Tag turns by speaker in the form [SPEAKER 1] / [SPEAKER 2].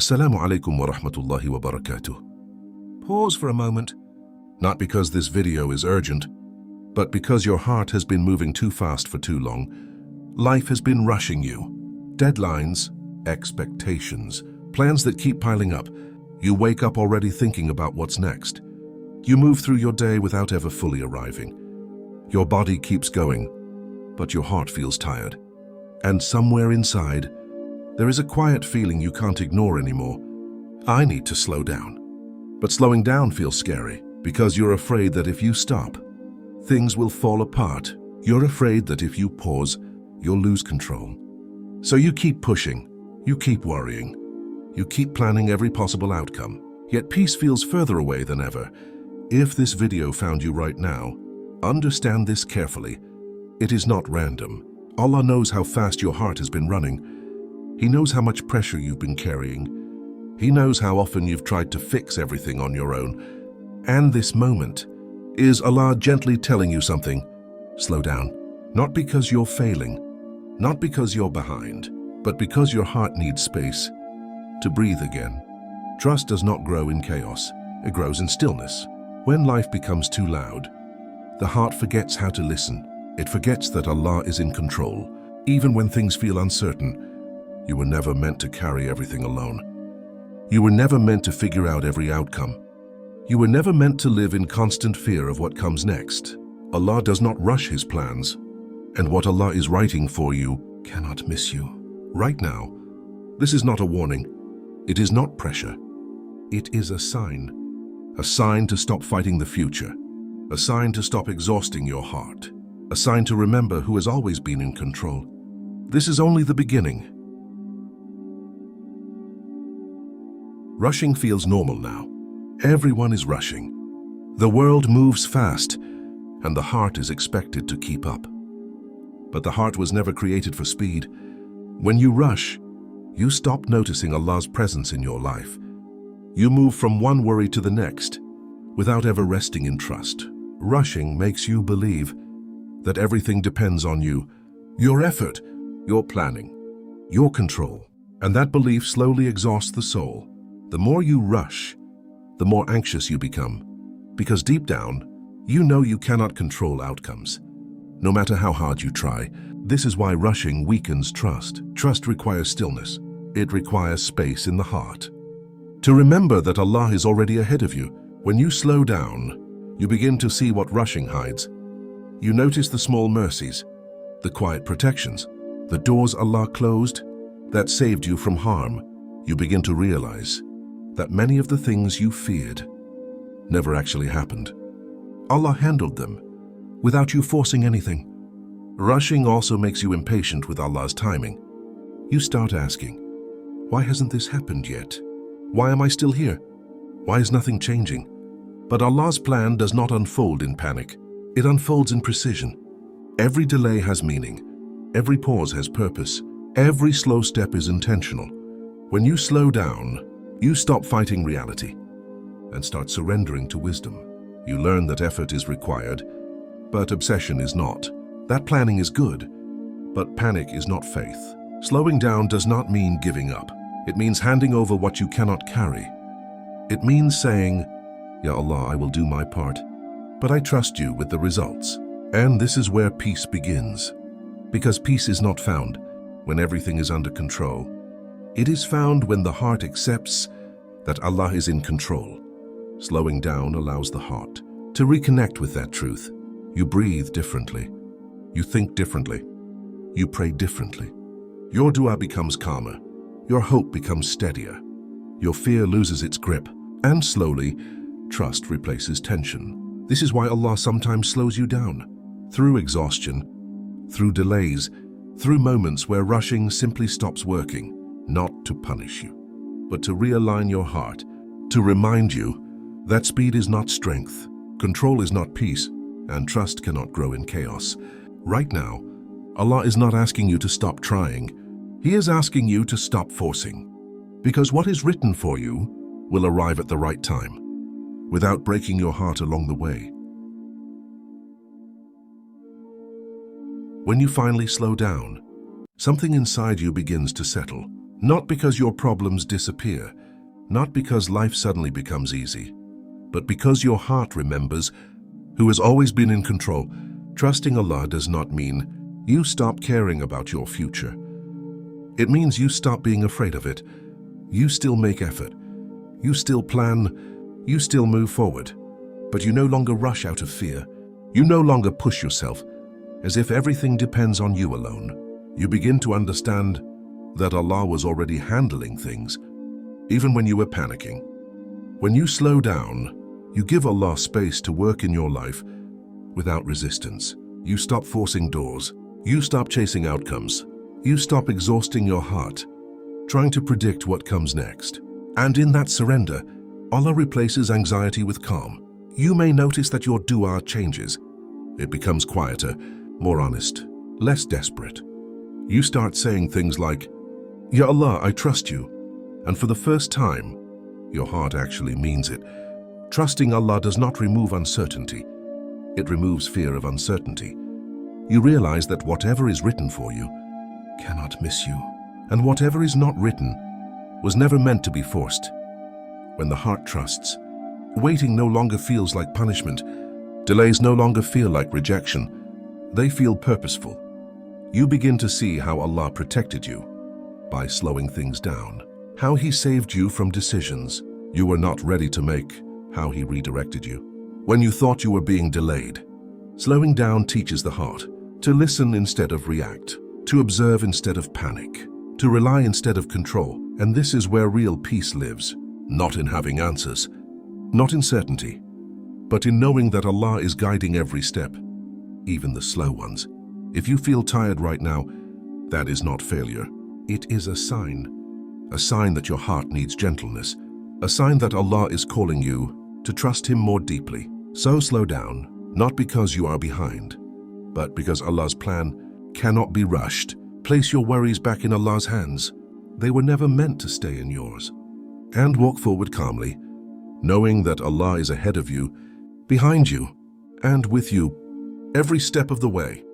[SPEAKER 1] Assalamu alaikum wa rahmatullahi wa barakatuh. Pause for a moment, not because this video is urgent, but because your heart has been moving too fast for too long. Life has been rushing you. Deadlines, expectations, plans that keep piling up. You wake up already thinking about what's next. You move through your day without ever fully arriving. Your body keeps going, but your heart feels tired. And somewhere inside, there is a quiet feeling you can't ignore anymore. I need to slow down. But slowing down feels scary because you're afraid that if you stop, things will fall apart. You're afraid that if you pause, you'll lose control. So you keep pushing, you keep worrying, you keep planning every possible outcome. Yet peace feels further away than ever. If this video found you right now, understand this carefully. It is not random. Allah knows how fast your heart has been running. He knows how much pressure you've been carrying. He knows how often you've tried to fix everything on your own. And this moment is Allah gently telling you something. Slow down. Not because you're failing, not because you're behind, but because your heart needs space to breathe again. Trust does not grow in chaos. It grows in stillness. When life becomes too loud, the heart forgets how to listen. It forgets that Allah is in control. Even when things feel uncertain, you were never meant to carry everything alone. You were never meant to figure out every outcome. You were never meant to live in constant fear of what comes next. Allah does not rush His plans, and what Allah is writing for you cannot miss you. Right now, this is not a warning. It is not pressure. It is a sign to stop fighting the future, a sign to stop exhausting your heart, a sign to remember who has always been in control. This is only the beginning. Rushing feels normal now. Everyone is rushing. The world moves fast, and the heart is expected to keep up. But the heart was never created for speed. When you rush, you stop noticing Allah's presence in your life. You move from one worry to the next, without ever resting in trust. Rushing makes you believe that everything depends on you, your effort, your planning, your control. And that belief slowly exhausts the soul. The more you rush, the more anxious you become, because deep down, you know you cannot control outcomes, no matter how hard you try. This is why rushing weakens trust. Trust requires stillness. It requires space in the heart. To remember that Allah is already ahead of you. When you slow down, you begin to see what rushing hides. You notice the small mercies, the quiet protections, the doors Allah closed that saved you from harm. You begin to realize that many of the things you feared never actually happened. Allah handled them without you forcing anything. Rushing also makes you impatient with Allah's timing. You start asking, why hasn't this happened yet? Why am I still here? Why is nothing changing? But Allah's plan does not unfold in panic. It unfolds in precision. Every delay has meaning. Every pause has purpose. Every slow step is intentional. When you slow down, you stop fighting reality and start surrendering to wisdom. You learn that effort is required, but obsession is not. That planning is good, but panic is not faith. Slowing down does not mean giving up. It means handing over what you cannot carry. It means saying, Ya Allah, I will do my part, but I trust you with the results. And this is where peace begins. Because peace is not found when everything is under control. It is found when the heart accepts that Allah is in control. Slowing down allows the heart to reconnect with that truth. You breathe differently. You think differently. You pray differently. Your dua becomes calmer. Your hope becomes steadier. Your fear loses its grip. And slowly, trust replaces tension. This is why Allah sometimes slows you down. Through exhaustion, through delays, through moments where rushing simply stops working. Not to punish you, but to realign your heart, to remind you that speed is not strength, control is not peace, and trust cannot grow in chaos. Right now, Allah is not asking you to stop trying. He is asking you to stop forcing, because what is written for you will arrive at the right time, without breaking your heart along the way. When you finally slow down, something inside you begins to settle. Not because your problems disappear, not because life suddenly becomes easy, but because your heart remembers who has always been in control. Trusting Allah does not mean you stop caring about your future. It means you stop being afraid of it. You still make effort. You still plan. You still move forward. But you no longer rush out of fear. You no longer push yourself as if everything depends on you alone. You begin to understand that Allah was already handling things, even when you were panicking. When you slow down, you give Allah space to work in your life without resistance. You stop forcing doors. You stop chasing outcomes. You stop exhausting your heart, trying to predict what comes next. And in that surrender, Allah replaces anxiety with calm. You may notice that your dua changes. It becomes quieter, more honest, less desperate. You start saying things like, "Ya Allah, I trust you." And for the first time, your heart actually means it. Trusting Allah does not remove uncertainty. It removes fear of uncertainty. You realize that whatever is written for you cannot miss you, and whatever is not written was never meant to be forced. When the heart trusts, waiting no longer feels like punishment. Delays no longer feel like rejection. They feel purposeful. You begin to see how Allah protected you by slowing things down, how He saved you from decisions you were not ready to make, how He redirected you when you thought you were being delayed. Slowing down teaches the heart to listen instead of react, to observe instead of panic, to rely instead of control. And this is where real peace lives, not in having answers, not in certainty, but in knowing that Allah is guiding every step, even the slow ones. If you feel tired right now, that is not failure. It is a sign that your heart needs gentleness, a sign that Allah is calling you to trust Him more deeply. So slow down, not because you are behind, but because Allah's plan cannot be rushed. Place your worries back in Allah's hands. They were never meant to stay in yours. And walk forward calmly, knowing that Allah is ahead of you, behind you, and with you every step of the way.